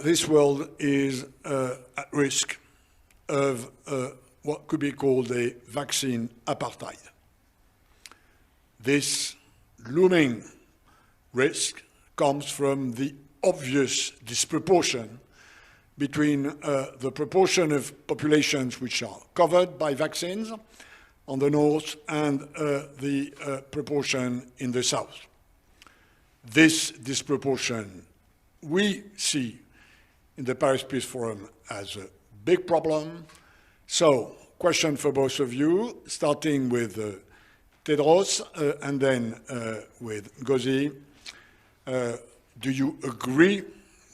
this world is at risk of what could be called a vaccine apartheid. This looming risk comes from the obvious disproportion between the proportion of populations which are covered by vaccines on the north and the proportion in the south. This disproportion we see in the Paris Peace Forum as a big problem. So, question for both of you, starting with Tedros and then with Ngozi. Do you agree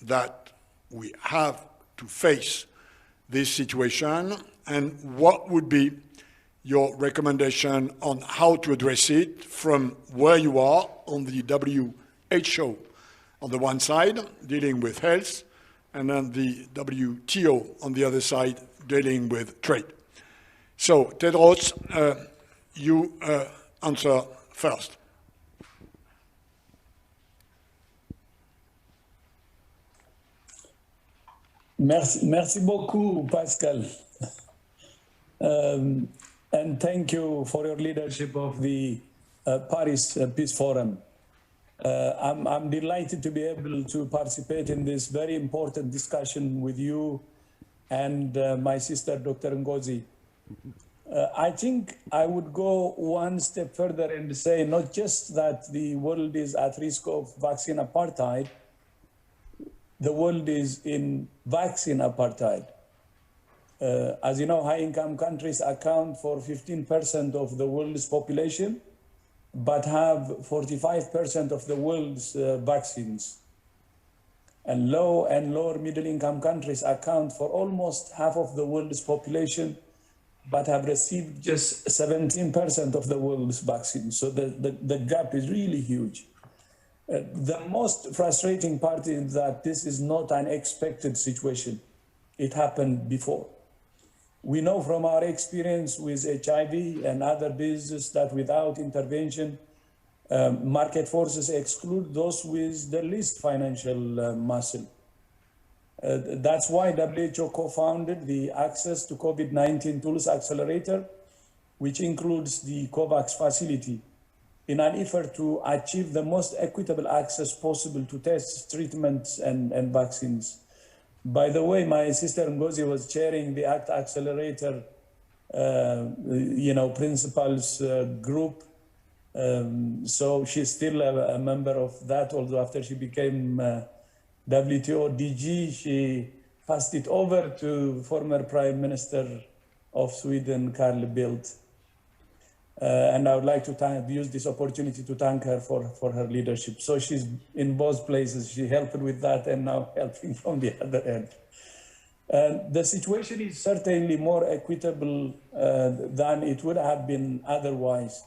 that we have to face this situation, and what would be your recommendation on how to address it from where you are on the WHO on the one side, dealing with health, and then the WTO on the other side, dealing with trade? So, Tedros, you answer first. Merci beaucoup, Pascal. And thank you for your leadership of the Paris Peace Forum. I'm delighted to be able to participate in this very important discussion with you and my sister, Dr. Ngozi. I think I would go one step further and say not just that the world is at risk of vaccine apartheid, the world is in vaccine apartheid. As you know, high-income countries account for 15% of the world's population, but have 45% of the world's vaccines. And low and lower middle-income countries account for almost half of the world's population, but have received just 17% of the world's vaccines. So the gap is really huge. The most frustrating part is that this is not an expected situation. It happened before. We know from our experience with HIV and other diseases that without intervention, market forces exclude those with the least financial muscle. That's why WHO co-founded the Access to COVID-19 Tools Accelerator, which includes the COVAX facility, in an effort to achieve the most equitable access possible to tests, treatments, and vaccines. By the way, my sister Ngozi was chairing the ACT Accelerator, principals group. So she's still a member of that, although after she became WTO DG, she passed it over to former Prime Minister of Sweden, Carl Bildt. And I would like to use this opportunity to thank her for her leadership. So she's in both places. She helped with that and now helping from the other end. The situation is certainly more equitable than it would have been otherwise.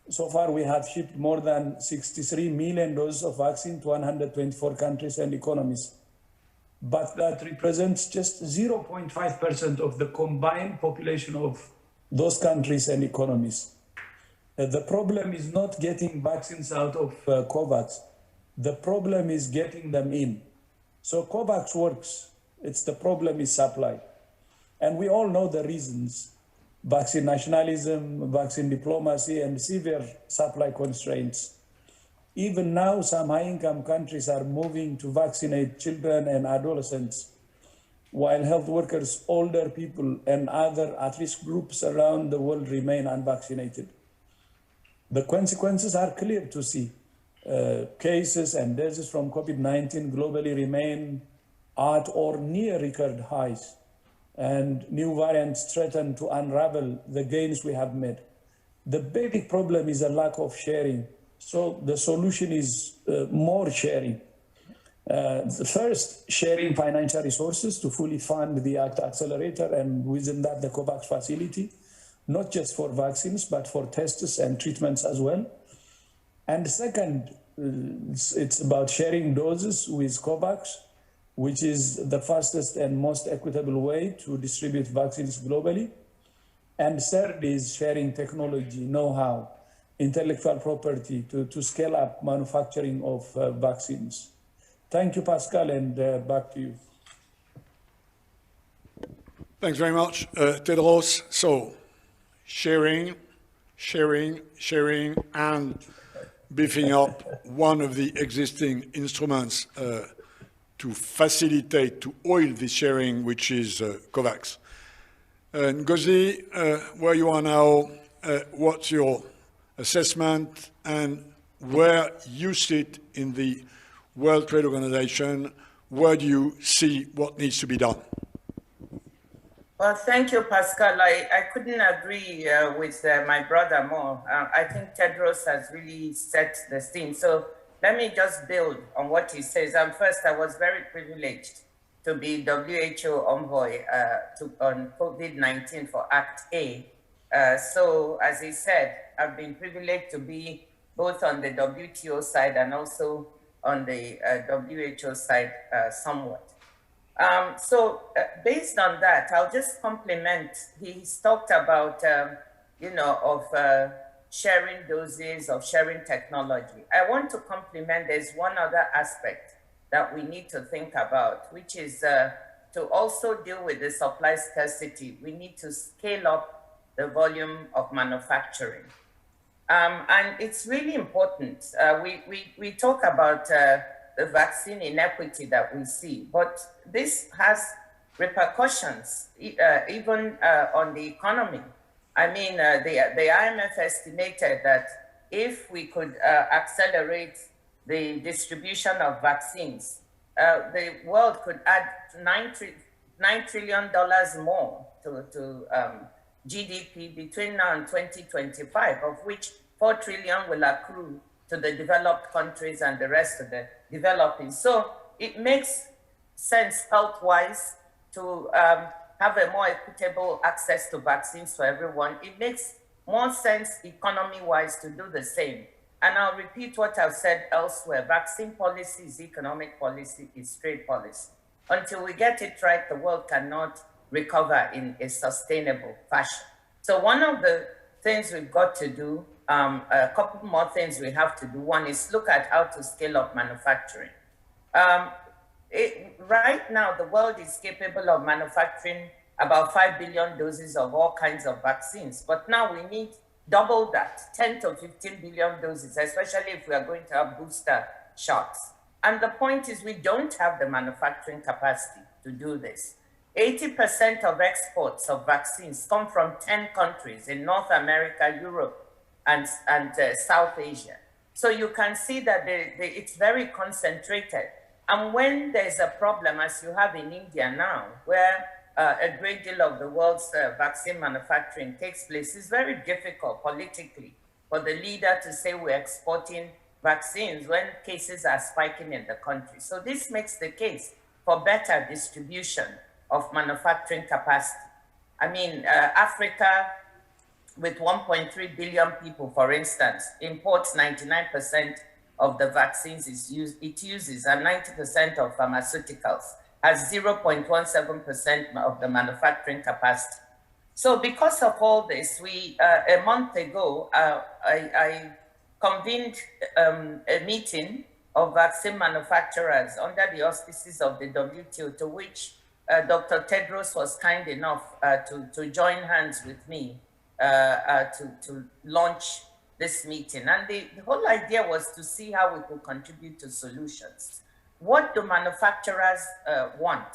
So far, we have shipped more than 63 million doses of vaccine to 124 countries and economies. But that represents just 0.5% of the combined population of those countries and economies. The problem is not getting vaccines out of COVAX. The problem is getting them in. So COVAX works. The problem is supply. And we all know the reasons: vaccine nationalism, vaccine diplomacy, and severe supply constraints. Even now, some high-income countries are moving to vaccinate children and adolescents, while health workers, older people, and other at-risk groups around the world remain unvaccinated. The consequences are clear to see. Cases and deaths from COVID-19 globally remain at or near record highs, and new variants threaten to unravel the gains we have made. The basic problem is a lack of sharing. So the solution is more sharing. First, sharing financial resources to fully fund the ACT Accelerator, and within that, the COVAX facility, not just for vaccines, but for tests and treatments as well. And second, it's about sharing doses with COVAX, which is the fastest and most equitable way to distribute vaccines globally. And third is sharing technology, know-how, intellectual property to scale up manufacturing of vaccines. Thank you, Pascal, and back to you. Thanks very much, Tedros. So, sharing, and beefing up one of the existing instruments to facilitate, to oil the sharing, which is COVAX. Ngozi, where you are now, what's your assessment and where you sit in the World Trade Organization? Where do you see what needs to be done? Well, thank you, Pascal. I couldn't agree with my brother more. I think Tedros has really set the scene. So let me just build on what he says. First, I was very privileged to be WHO envoy on COVID-19 for Act A. So as he said, I've been privileged to be both on the WTO side and also on the WHO side somewhat. Based on that, I'll just compliment, he's talked about, sharing doses, of sharing technology. I want to compliment, there's one other aspect that we need to think about, which is to also deal with the supply scarcity. We need to scale up the volume of manufacturing. And it's really important. We talk about the vaccine inequity that we see, but this has repercussions even on the economy. I mean, the IMF estimated that if we could accelerate the distribution of vaccines, the world could add $9 trillion more to GDP between now and 2025, of which 4 trillion will accrue to the developed countries and the rest of the developing. So it makes sense health-wise to have a more equitable access to vaccines for everyone. It makes more sense economy-wise to do the same. And I'll repeat what I've said elsewhere. Vaccine policy is economic policy, is trade policy. Until we get it right, the world cannot recover in a sustainable fashion. So one of the things we've got to do, a couple more things we have to do. One is look at how to scale up manufacturing. Right now, the world is capable of manufacturing about 5 billion doses of all kinds of vaccines. But now we need double that, 10 to 15 billion doses, especially if we are going to have booster shots. And the point is we don't have the manufacturing capacity to do this. 80% of exports of vaccines come from 10 countries in North America, Europe, and South Asia. So you can see that it's very concentrated. And when there's a problem, as you have in India now, where a great deal of the world's vaccine manufacturing takes place, it's very difficult politically for the leader to say we're exporting vaccines when cases are spiking in the country. So this makes the case for better distribution of manufacturing capacity. I mean, Africa, with 1.3 billion people, for instance, imports 99% of the vaccines it uses and 90% of pharmaceuticals, has 0.17% of the manufacturing capacity. So because of all this, a month ago, I convened a meeting of vaccine manufacturers under the auspices of the WTO, to which Dr. Tedros was kind enough to join hands with me to launch this meeting. And the whole idea was to see how we could contribute to solutions. What do manufacturers want?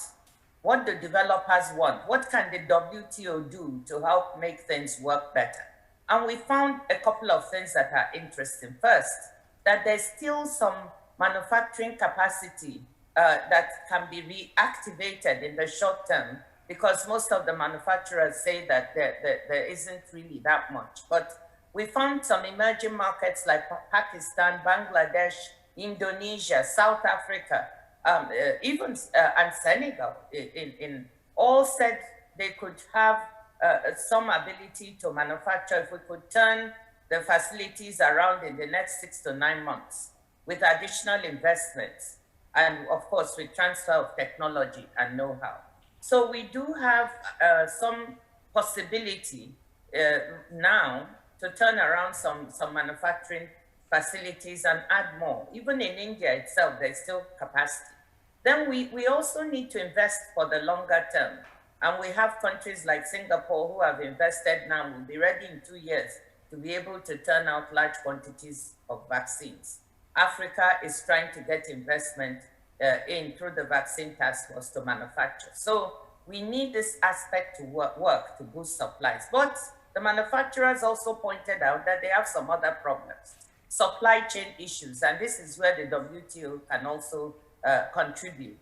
What do developers want? What can the WTO do to help make things work better? And we found a couple of things that are interesting. First, that there's still some manufacturing capacity that can be reactivated in the short term, because most of the manufacturers say that there isn't really that much. But we found some emerging markets like Pakistan, Bangladesh, Indonesia, South Africa, and Senegal, in all said they could have some ability to manufacture if we could turn the facilities around in the next 6 to 9 months with additional investments, and of course with transfer of technology and know-how. So we do have some possibility now to turn around some manufacturing facilities and add more. Even in India itself, there's still capacity. Then we also need to invest for the longer term. And we have countries like Singapore who have invested now, will be ready in 2 years to be able to turn out large quantities of vaccines. Africa is trying to get investment in through the vaccine task force to manufacture. So we need this aspect to work to boost supplies. But the manufacturers also pointed out that they have some other problems, supply chain issues, and this is where the WTO can also contribute.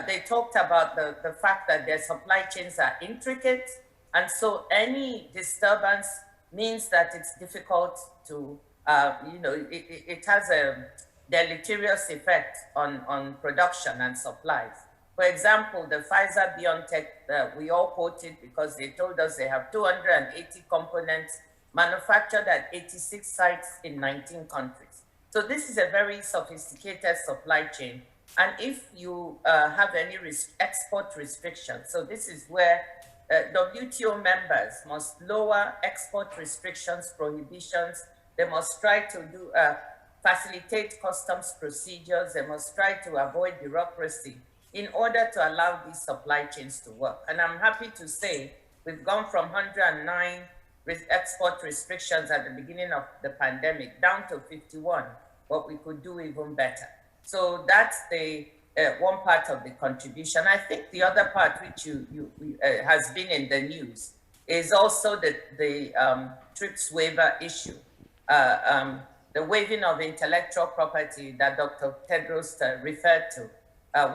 They talked about the fact that their supply chains are intricate, and so any disturbance means that it's difficult to, it has a deleterious effect on production and supplies. For example, the Pfizer-BioNTech, we all quoted because they told us they have 280 components manufactured at 86 sites in 19 countries. So this is a very sophisticated supply chain. And if you have any export restrictions, so this is where WTO members must lower export restrictions, prohibitions. They must try to do facilitate customs procedures. They must try to avoid bureaucracy in order to allow these supply chains to work. And I'm happy to say we've gone from 109 export restrictions at the beginning of the pandemic down to 51, but we could do even better. So that's the one part of the contribution. I think the other part, which has been in the news, is also the TRIPS waiver issue, the waiving of intellectual property that Dr. Tedros referred to,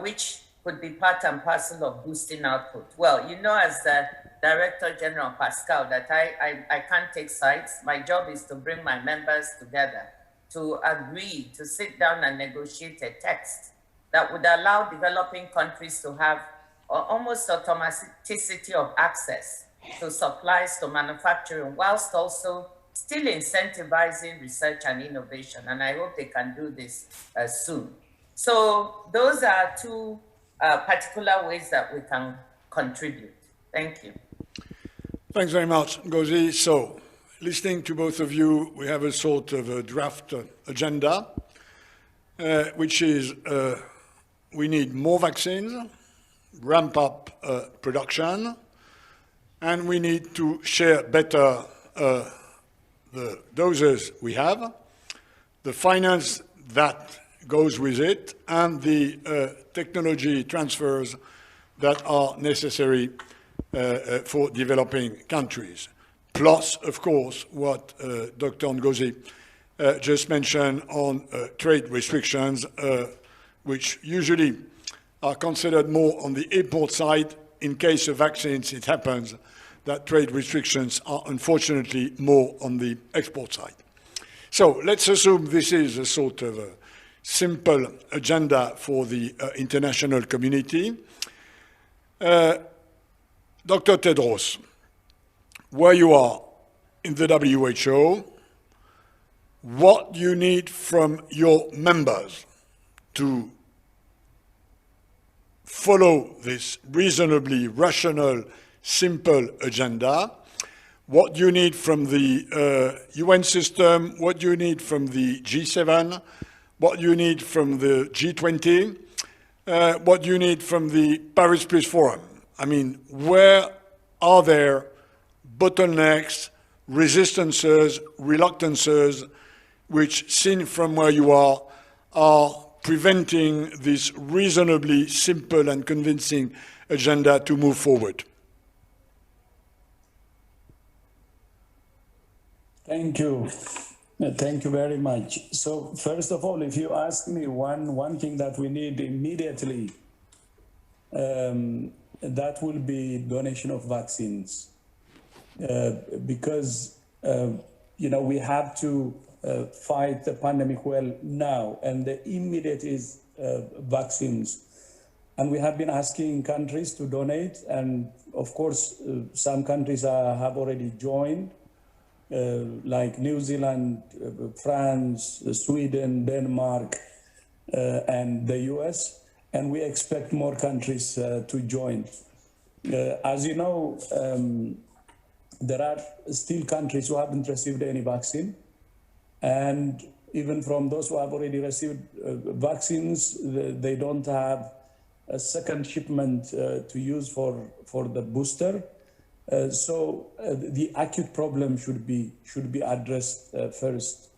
which could be part and parcel of boosting output. Well, you know, as the Director General Pascal, that I can't take sides. My job is to bring my members together to agree, to sit down and negotiate a text that would allow developing countries to have almost automaticity of access to supplies, to manufacturing, whilst also still incentivizing research and innovation. And I hope they can do this soon. So those are two particular ways that we can contribute. Thank you. Thanks very much, Ngozi. So, listening to both of you, we have a sort of a draft agenda, which is we need more vaccines, ramp up production, and we need to share better the doses we have, the finance that goes with it, and the technology transfers that are necessary for developing countries. Plus, of course, what Dr. Ngozi just mentioned on trade restrictions, which usually are considered more on the import side. In case of vaccines, it happens that trade restrictions are unfortunately more on the export side. So let's assume this is a sort of a simple agenda for the international community. Dr. Tedros, where you are in the WHO, what you need from your members to follow this reasonably rational, simple agenda, what you need from the UN system, what you need from the G7, what you need from the G20, what you need from the Paris Peace Forum. I mean, where are there bottlenecks, resistances, reluctances, which, seen from where you are preventing this reasonably simple and convincing agenda to move forward? Thank you. Thank you very much. So first of all, if you ask me one thing that we need immediately, that will be donation of vaccines, because we have to fight the pandemic well now, and the immediate is vaccines. And we have been asking countries to donate, and of course, some countries have already joined, like New Zealand, France, Sweden, Denmark, and the US. And we expect more countries to join. As you know, there are still countries who haven't received any vaccine. And, even from those who have already received vaccines, they don't have a second shipment to use for the booster. So the acute problem should be addressed first.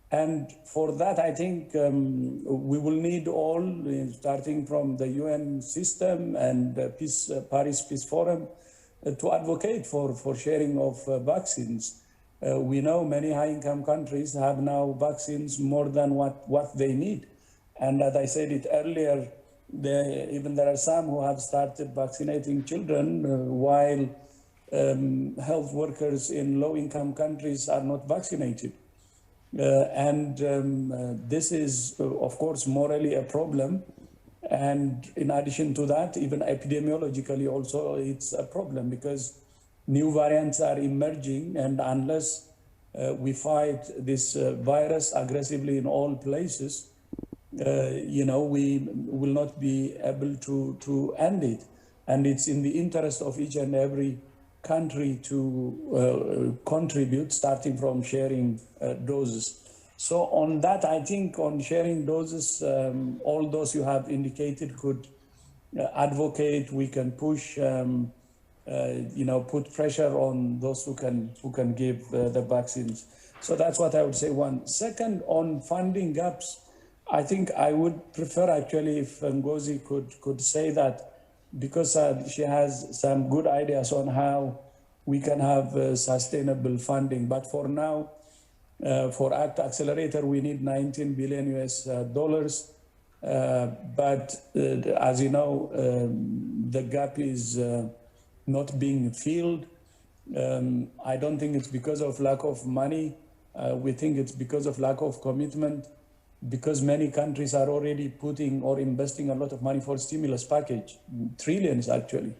And for that, I think we will need all, starting from the UN system and Paris Peace Forum, to advocate for sharing of vaccines. We know many high-income countries have now vaccines more than what they need. And as I said it earlier, even there are some who have started vaccinating children while health workers in low-income countries are not vaccinated. This is, of course, morally a problem. And in addition to that, even epidemiologically also, it's a problem because new variants are emerging. And unless we fight this virus aggressively in all places, we will not be able to end it. And it's in the interest of each and every country to contribute, starting from sharing doses. So on that, I think on sharing doses, all those you have indicated could advocate. We can push, put pressure on those who can give the vaccines. So that's what I would say. One. Second, on funding gaps, I think I would prefer actually if Ngozi could say that, because she has some good ideas on how we can have sustainable funding. But for now, for ACT Accelerator, we need $19 billion US dollars. But as you know, the gap is not being filled. I don't think it's because of lack of money. We think it's because of lack of commitment, because many countries are already putting or investing a lot of money for stimulus package, trillions actually,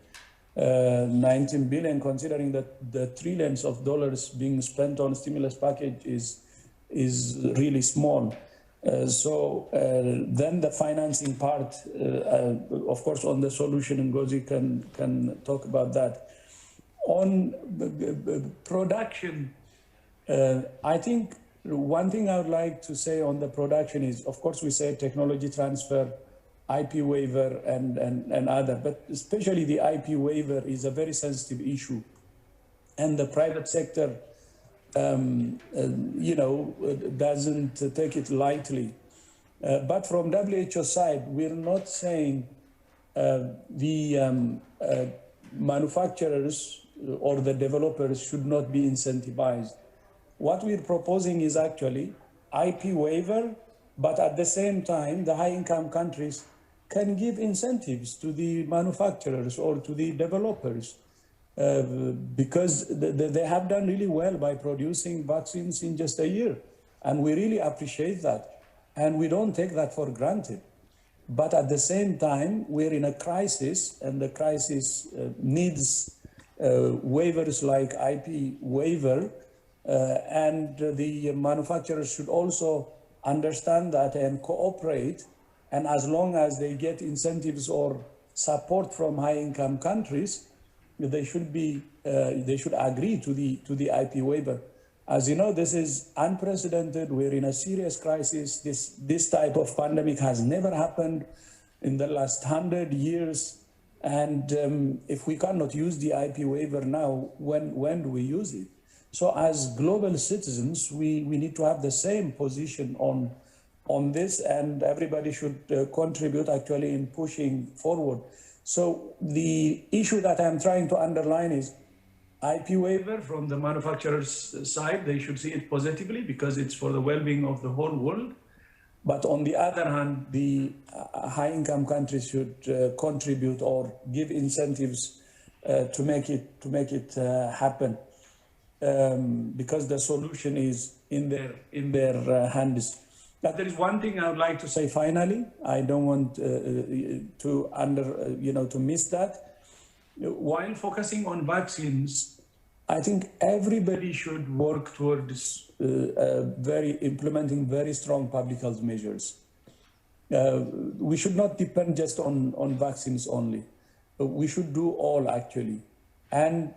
19 billion, considering that the trillions of dollars being spent on stimulus package is really small. Then the financing part, of course, on the solution, Ngozi can talk about that. On production, I think one thing I would like to say on the production is, of course, we say technology transfer, IP waiver, and other, but especially the IP waiver is a very sensitive issue. And the private sector, doesn't take it lightly. But from WHO side, we're not saying the manufacturers or the developers should not be incentivized. What we're proposing is actually IP waiver, but at the same time, the high-income countries can give incentives to the manufacturers or to the developers because they have done really well by producing vaccines in just a year. And we really appreciate that. And we don't take that for granted. But at the same time, we're in a crisis, and the crisis needs waivers like IP waiver. And the manufacturers should also understand that and cooperate. And as long as they get incentives or support from high-income countries, they should agree to the IP waiver. As you know, this is unprecedented. We're in a serious crisis. This type of pandemic has never happened in the last 100 years. And if we cannot use the IP waiver now, when do we use it? So as global citizens, we need to have the same position on this, and everybody should contribute actually in pushing forward. So the issue that I'm trying to underline is IP waiver from the manufacturer's side. They should see it positively because it's for the well-being of the whole world. But on the other hand, the high-income countries should contribute or give incentives to make it happen. Because the solution is in their hands. But there is one thing I would like to say finally. I don't want to miss that. While focusing on vaccines, I think everybody should work towards implementing very strong public health measures. We should not depend just on vaccines only. We should do all actually. And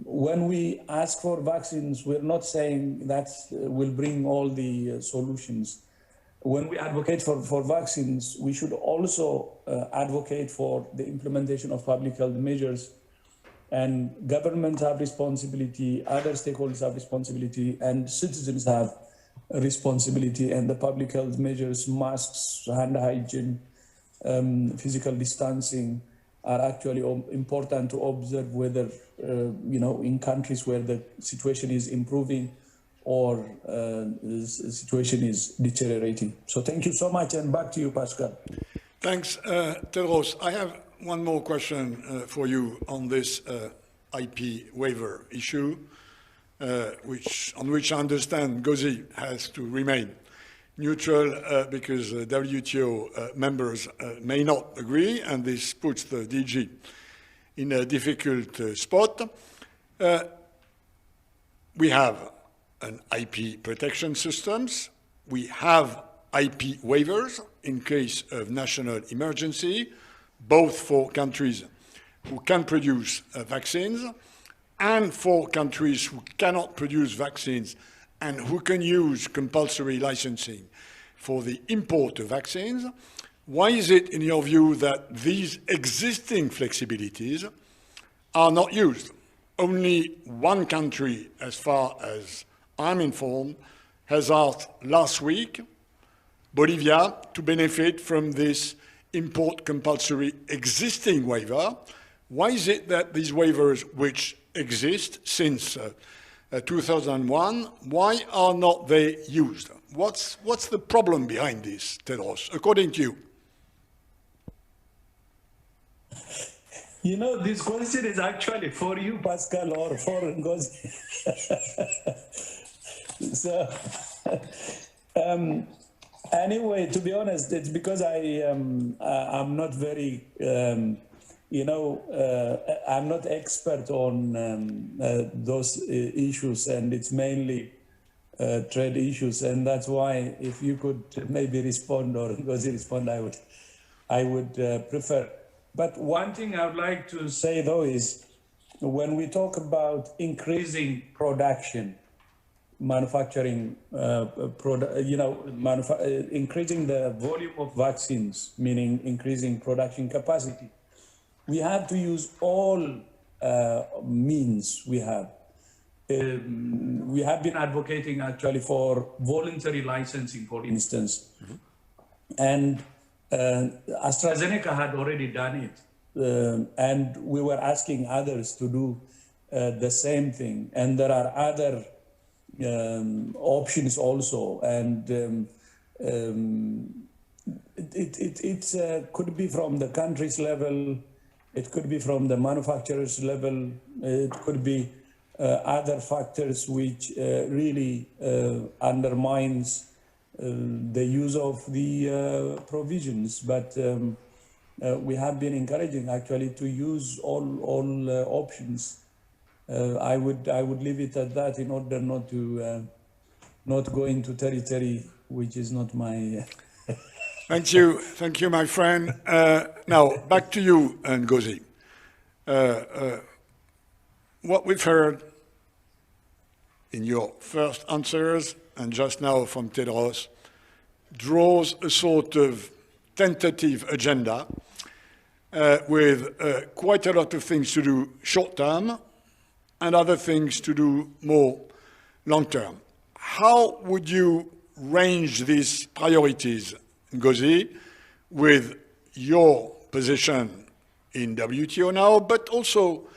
when we ask for vaccines, we're not saying that will bring all the solutions. When we advocate for vaccines, we should also advocate for the implementation of public health measures. And governments have responsibility, other stakeholders have responsibility, and citizens have a responsibility. And the public health measures, masks, hand hygiene, physical distancing, are actually important to observe whether, in countries where the situation is improving or the situation is deteriorating. So thank you so much, and back to you, Pascal. Thanks, Tedros. I have one more question for you on this IP waiver issue, on which I understand Ngozi has to remain neutral because WTO members may not agree, and this puts the DG in a difficult spot. We have an IP protection systems. We have IP waivers in case of national emergency, both for countries who can produce vaccines and for countries who cannot produce vaccines and who can use compulsory licensing for the import of vaccines. Why is it, in your view, that these existing flexibilities are not used? Only one country, as far as I'm informed, has asked last week, Bolivia, to benefit from this import compulsory existing waiver. Why is it that these waivers, which exist since 2001, why are not they used? What's the problem behind this, Tedros, according to you? This question is actually for you, Pascal, or for Ngozi. So, anyway, to be honest, it's because I'm not very, I'm not expert on those issues, and it's mainly trade issues, and that's why if you could maybe respond or Ngozi respond, I would prefer. But one thing I would like to say, though, is when we talk about increasing production, manufacturing, increasing the volume of vaccines, meaning increasing production capacity, we have to use all means we have. We have been advocating actually for voluntary licensing, for instance. Mm-hmm. And AstraZeneca had already done it, and we were asking others to do the same thing. And there are other options also, and it could be from the country's level, it could be from the manufacturer's level, it could be other factors which really undermines the use of the provisions, but we have been encouraging actually to use all options. I would leave it at that in order not to not go into territory which is not my. Thank you, my friend. Now back to you, Ngozi. What we've heard in your first answers and just now from Tedros draws a sort of tentative agenda with quite a lot of things to do short term and other things to do more long term. How would you range these priorities, Ngozi, with your position in WTO now, but also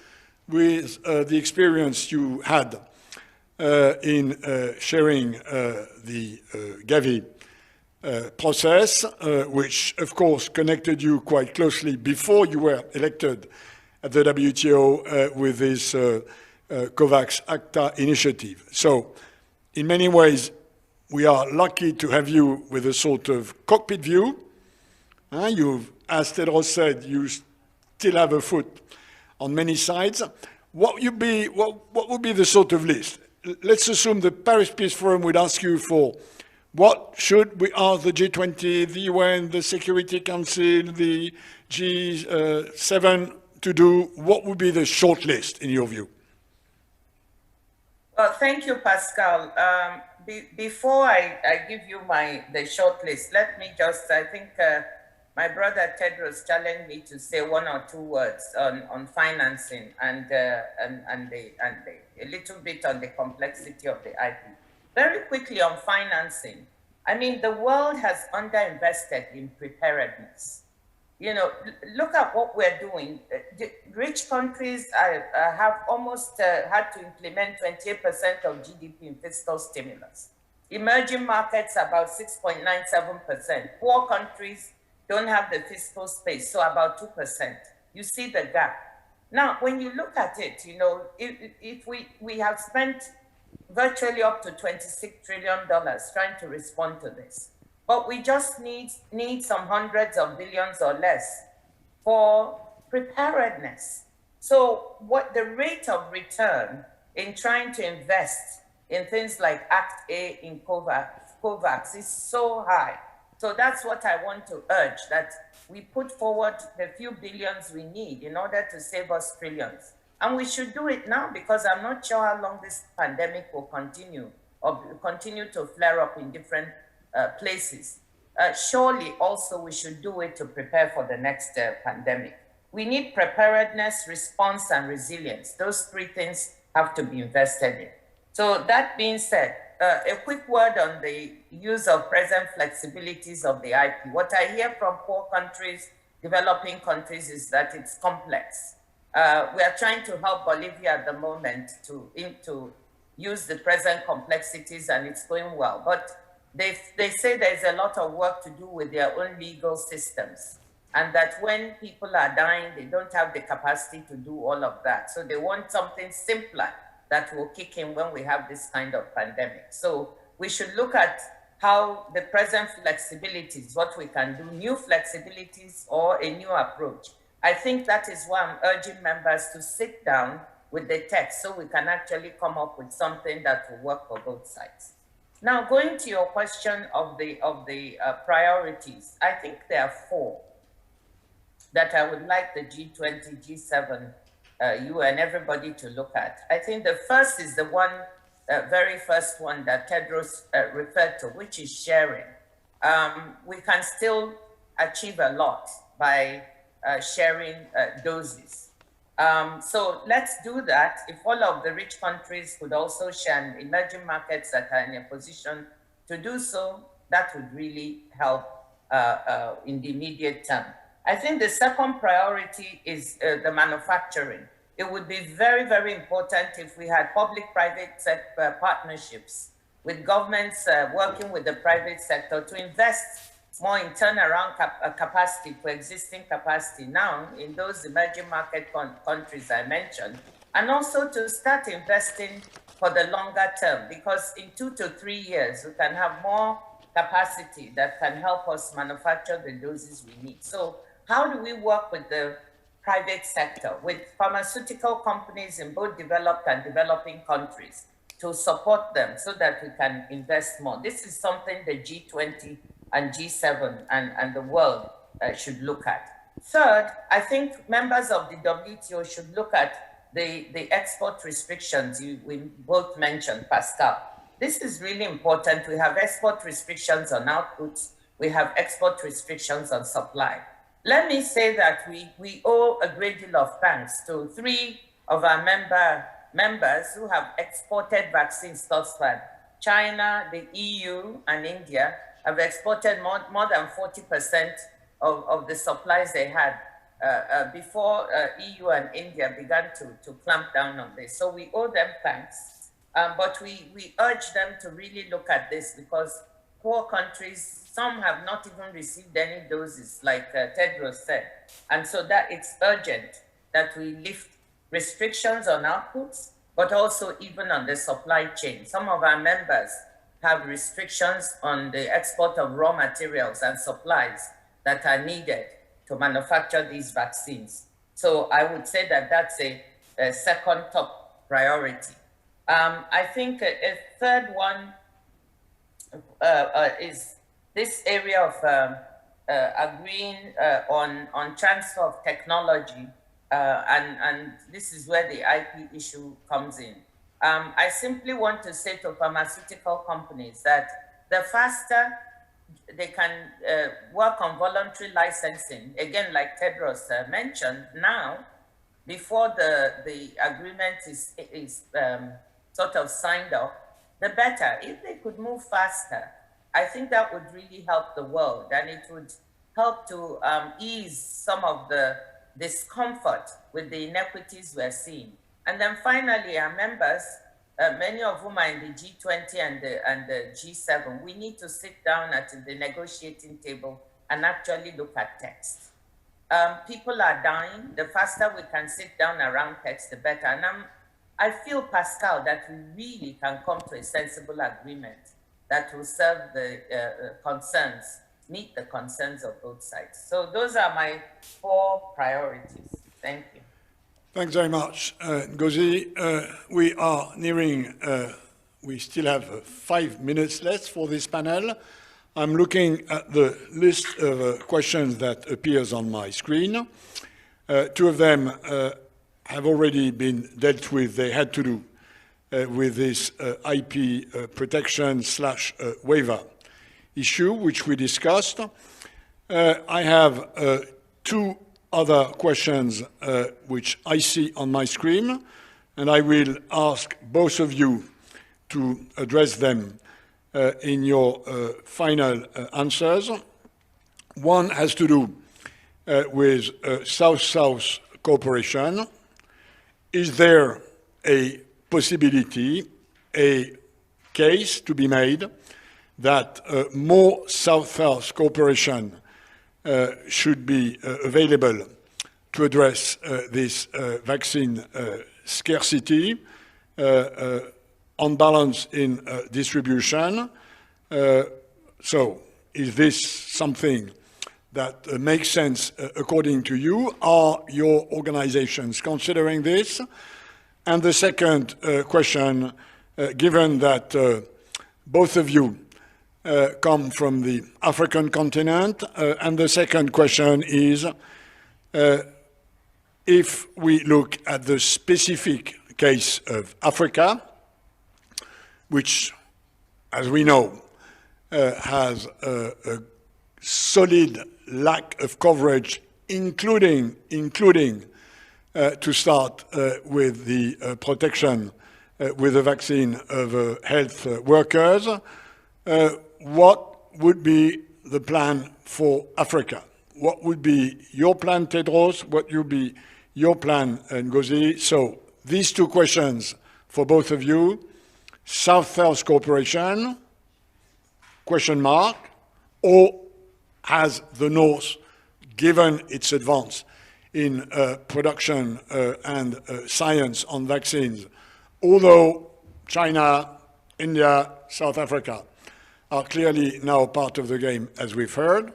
with the experience you had in sharing the Gavi process, which of course connected you quite closely before you were elected at the WTO with this COVAX ACTA initiative. So in many ways, we are lucky to have you with a sort of cockpit view. You've, as Tedros said, you still have a foot on many sides. What would be the sort of list? Let's assume the Paris Peace Forum would ask you for what should we ask the G20, the UN, the Security Council, the G7, to do, what would be the short list in your view? Well, thank you, Pascal. Before I give you the short list, let me just, I think my brother Tedros challenged me to say one or two words on financing and a little bit on the complexity of the IP. Very quickly on financing, I mean, the world has underinvested in preparedness. You know, look at what we're doing. Rich countries have almost had to implement 28% of GDP in fiscal stimulus. Emerging markets about 6.97%. Poor countries don't have the fiscal space, so about 2%. You see the gap. Now, when you look at it, you know, if we have spent virtually up to $26 trillion trying to respond to this. But we just need some hundreds of billions or less for preparedness. So what the rate of return in trying to invest in things like Act A in COVAX is so high. So that's what I want to urge, that we put forward the few billions we need in order to save us trillions. And we should do it now, because I'm not sure how long this pandemic will continue to flare up in different places. Surely also we should do it to prepare for the next pandemic. We need preparedness, response, and resilience. Those three things have to be invested in. So that being said, a quick word on the use of present flexibilities of the IP. What I hear from poor countries, developing countries, is that it's complex. We are trying to help Bolivia at the moment to use the present complexities, and it's going well. But they say there's a lot of work to do with their own legal systems, and that when people are dying, they don't have the capacity to do all of that. So they want something simpler that will kick in when we have this kind of pandemic. So we should look at how the present flexibilities, what we can do, new flexibilities or a new approach. I think that is why I'm urging members to sit down with the text so we can actually come up with something that will work for both sides. Now, going to your question of the priorities, I think there are four that I would like the G20, G7, you and everybody to look at. I think the first is the one, very first one that Tedros referred to, which is sharing. We can still achieve a lot by sharing doses. So let's do that. If all of the rich countries could also share, and emerging markets that are in a position to do so, that would really help in the immediate term. I think the second priority is the manufacturing. It would be very, very important if we had public-private partnerships with governments working with the private sector to invest more in turnaround capacity for existing capacity now in those emerging market countries I mentioned, and also to start investing for the longer term, because in 2 to 3 years, we can have more capacity that can help us manufacture the doses we need. So how do we work with the private sector, with pharmaceutical companies in both developed and developing countries to support them so that we can invest more? This is something the G20 and G7 and the world should look at. Third, I think members of the WTO should look at the export restrictions we both mentioned, Pascal. This is really important. We have export restrictions on outputs. We have export restrictions on supply. Let me say that we owe a great deal of thanks to 3 of our members who have exported vaccines thus far. China, the EU, and India have exported more than 40% of the supplies they had before EU and India began to clamp down on this. So we owe them thanks, but we urge them to really look at this, because poor countries, some have not even received any doses, like Tedros said. And so that it's urgent that we lift restrictions on outputs, but also even on the supply chain. Some of our members have restrictions on the export of raw materials and supplies that are needed to manufacture these vaccines. So I would say that that's a second top priority. I think a third one is this area of agreeing on transfer of technology and this is where the IP issue comes in. I simply want to say to pharmaceutical companies that the faster they can work on voluntary licensing, again, like Tedros mentioned, now, before the agreement is sort of signed off, the better. If they could move faster, I think that would really help the world, and it would help to ease some of the discomfort with the inequities we're seeing. And then finally, our members, many of whom are in the G20 and the G7, we need to sit down at the negotiating table and actually look at text. People are dying. The faster we can sit down around text, the better. And I feel, Pascal, that we really can come to a sensible agreement that will serve the concerns, meet the concerns of both sides. So those are my 4 priorities. Thank you. Thanks very much, Ngozi. We are nearing, we still have 5 minutes left for this panel. I'm looking at the list of questions that appears on my screen. 2 of them have already been dealt with. They had to do with this IP protection / waiver issue, which we discussed. I have 2 other questions which I see on my screen, and I will ask both of you to address them in your final answers. One has to do with South-South cooperation. Is there a possibility, a case to be made that more South-South cooperation should be available to address this vaccine scarcity, unbalance in distribution? So is this something that makes sense according to you? Are your organizations considering this? And the second question, given that both of you come from the African continent, and the second question is, if we look at the specific case of Africa, which, as we know, has a solid lack of coverage, including to start with the protection with the vaccine of health workers, what would be the plan for Africa? What would be your plan, Tedros? What would be your plan, Ngozi? So these 2 questions for both of you. South-South cooperation, question mark, or has the North, given its advance in production and science on vaccines, although China, India, South Africa are clearly now part of the game, as we've heard.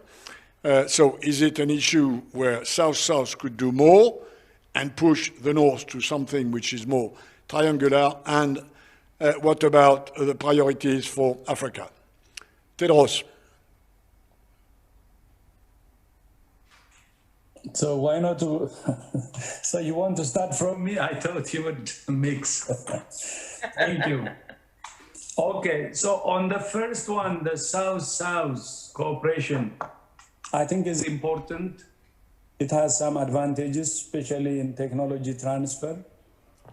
So is it an issue where South-South could do more and push the North to something which is more triangular? And what about the priorities for Africa? Tedros. So why not to, so you want to start from me? I thought you would mix. Thank you. Okay, so on the first one, the South-South cooperation, I think is important. It has some advantages, especially in technology transfer,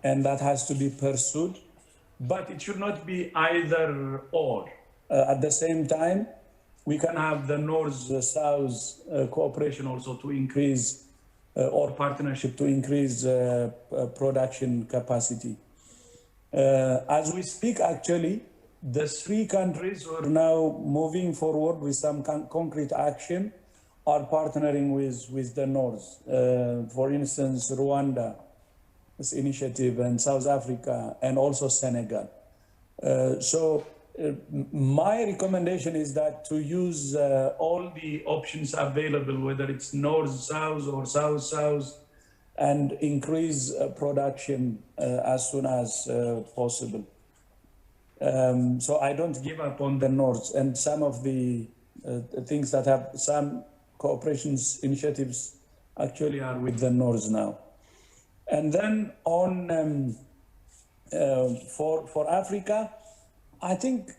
and that has to be pursued. But it should not be either or. At the same time, we can have the North-South cooperation also to increase, or partnership to increase production capacity. As we speak, actually, the 3 countries who are now moving forward with some concrete action are partnering with the North. For instance, Rwanda, this initiative, and South Africa, and also Senegal. My recommendation is that to use all the options available, whether it's North-South or South-South, and increase production as soon as possible. So I don't give up on the North, and some of the things that have some cooperations initiatives actually are with the North now. And then on for Africa, I think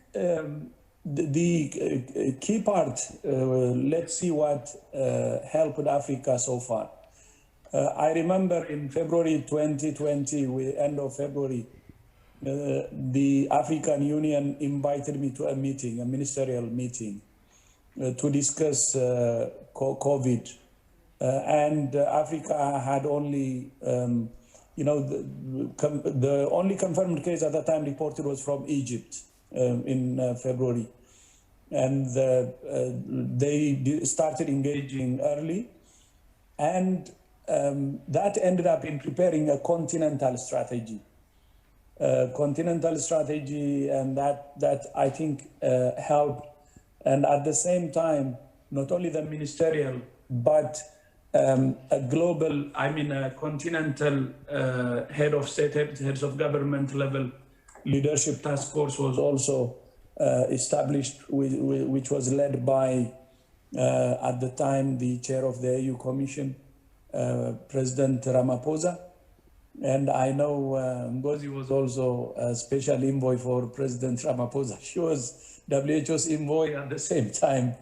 the key part, let's see what helped Africa so far. I remember in February 2020, end of February, the African Union invited me to a meeting, a ministerial meeting, to discuss COVID. And Africa had only, the only confirmed case at the time reported was from Egypt in February. And they started engaging early. And that ended up in preparing a continental strategy. And that I think helped. And at the same time, not only the ministerial, but a global, a continental head of state, heads of government level leadership task force was also established, which was led by, at the time, the chair of the AU Commission, President Ramaphosa. And I know Ngozi was also a special envoy for President Ramaphosa. She was WHO's envoy at the same time,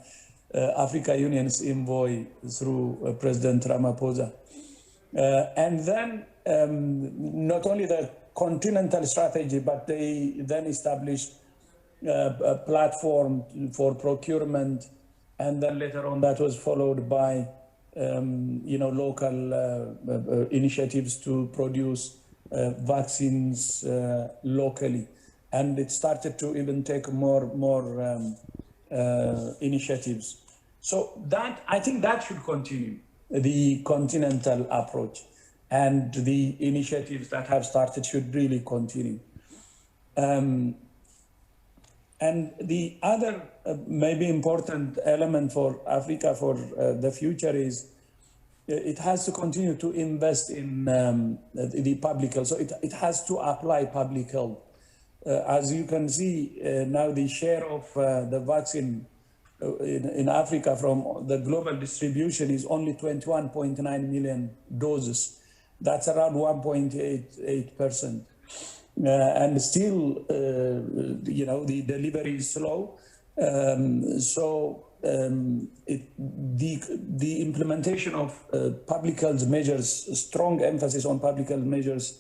Africa Union's envoy through President Ramaphosa. And then not only the continental strategy, but they then established a platform for procurement. And then later on that was followed by local initiatives to produce vaccines locally. And it started to even take more initiatives. So that, I think that should continue, the continental approach, and the initiatives that have started should really continue. And the other maybe important element for Africa for the future is it has to continue to invest in the public health. So it has to apply public health. As you can see now, the share of the vaccine in Africa from the global distribution is only 21.9 million doses. That's around 1.88%. And still, the delivery is slow. The implementation of public health measures, strong emphasis on public health measures,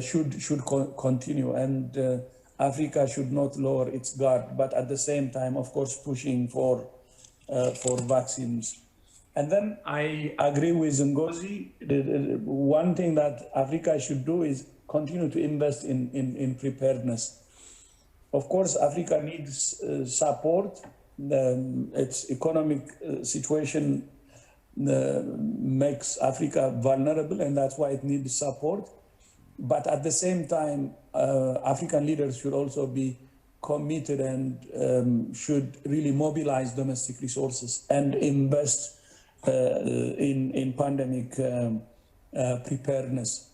should continue, and Africa should not lower its guard, but at the same time, of course, pushing for vaccines. And then I agree with Ngozi. One thing that Africa should do is continue to invest in preparedness. Of course, Africa needs support. Its economic situation makes Africa vulnerable, and that's why it needs support. But at the same time, African leaders should also be committed and should really mobilize domestic resources and invest in pandemic preparedness.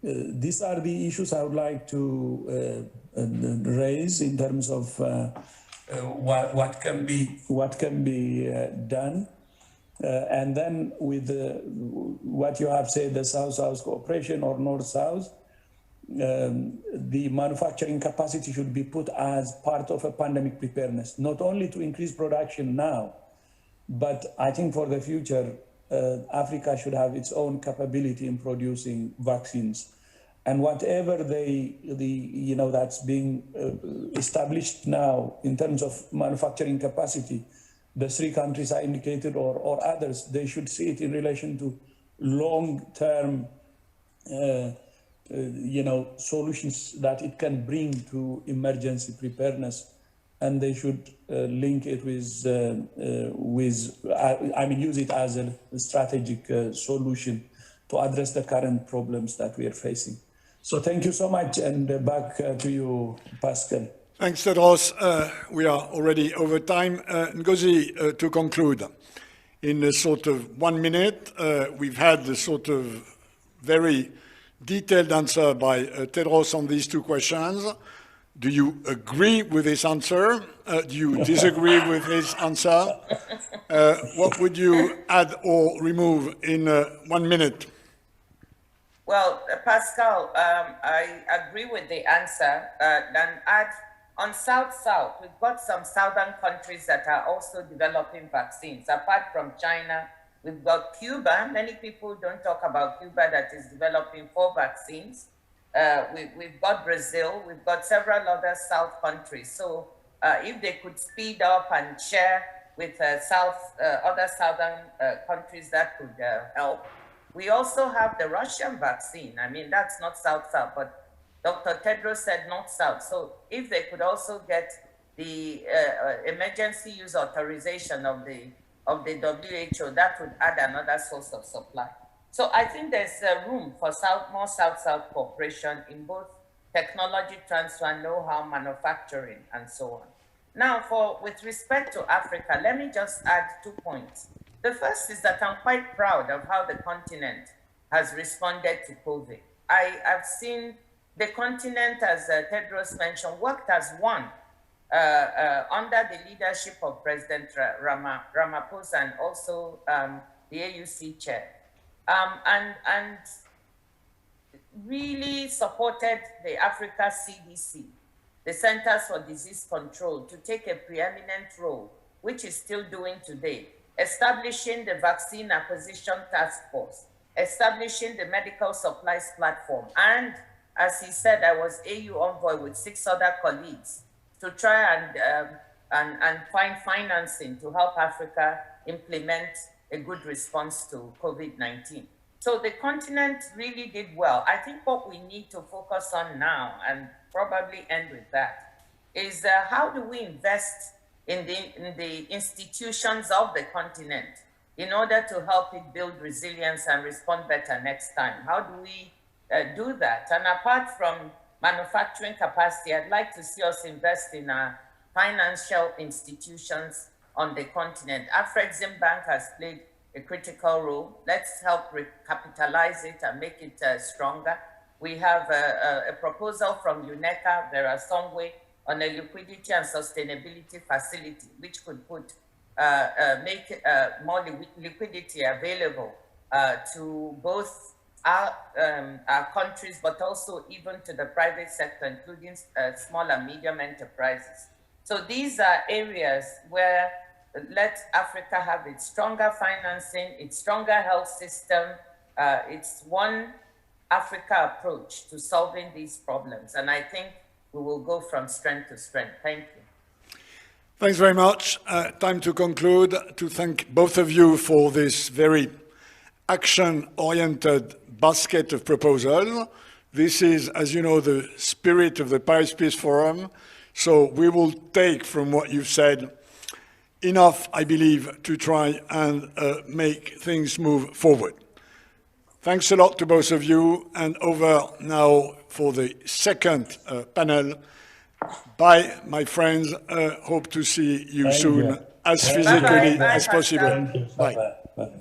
These are the issues I would like to raise in terms of what can be done. And then with what you have said, the South-South cooperation or North-South, the manufacturing capacity should be put as part of a pandemic preparedness, not only to increase production now, but I think for the future, Africa should have its own capability in producing vaccines. And whatever that's being established now in terms of manufacturing capacity, the three countries I indicated or others, they should see it in relation to long-term solutions that it can bring to emergency preparedness, and they should link it use it as a strategic solution to address the current problems that we are facing. So thank you so much, and back to you, Pascal. Thanks, Tedros. We are already over time. Ngozi, to conclude, in a sort of 1 minute, we've had the sort of very detailed answer by Tedros on these two questions. Do you agree with his answer? Do you disagree with his answer? What would you add or remove in 1 minute? Well, Pascal, I agree with the answer. And add on South-South, we've got some southern countries that are also developing vaccines. Apart from China, we've got Cuba. Many people don't talk about Cuba that is developing 4 vaccines. We've got Brazil. We've got several other South countries. So if they could speed up and share with other southern countries, that could help. We also have the Russian vaccine. I mean, that's not South-South, but Dr. Tedros said North-South. So if they could also get the emergency use authorization of the WHO, that would add another source of supply. So I think there's room for more South-South cooperation in both technology transfer, know-how, manufacturing, and so on. Now, with respect to Africa, let me just add 2 points. The first is that I'm quite proud of how the continent has responded to COVID. I've seen the continent, as Tedros mentioned, worked as one under the leadership of President Ramaphosa and also the AUC chair, and really supported the Africa CDC, the Centers for Disease Control, to take a preeminent role, which is still doing today, establishing the Vaccine Acquisition Task Force, establishing the Medical Supplies Platform, and as he said, I was AU envoy with 6 other colleagues to try and find financing to help Africa implement a good response to COVID-19. So the continent really did well. I think what we need to focus on now, and probably end with that, is how do we invest in the institutions of the continent in order to help it build resilience and respond better next time? How do we do that? And apart from manufacturing capacity, I'd like to see us invest in our financial institutions on the continent. Afrexim Bank has played a critical role. Let's help recapitalize it and make it stronger. We have a proposal from UNECA, Vera Songwe, on a liquidity and sustainability facility, which could make more liquidity available to both our countries, but also even to the private sector, including small and medium enterprises. So these are areas where let Africa have its stronger financing, its stronger health system, its one Africa approach to solving these problems. And I think we will go from strength to strength. Thank you. Thanks very much. Time to conclude. To thank both of you for this very action-oriented basket of proposals. This is, as you know, the spirit of the Paris Peace Forum. So we will take from what you've said enough, I believe, to try and make things move forward. Thanks a lot to both of you, and over now for the second panel. Bye, my friends. Hope to see you soon, as physically as possible. Thank you. Bye. Bye.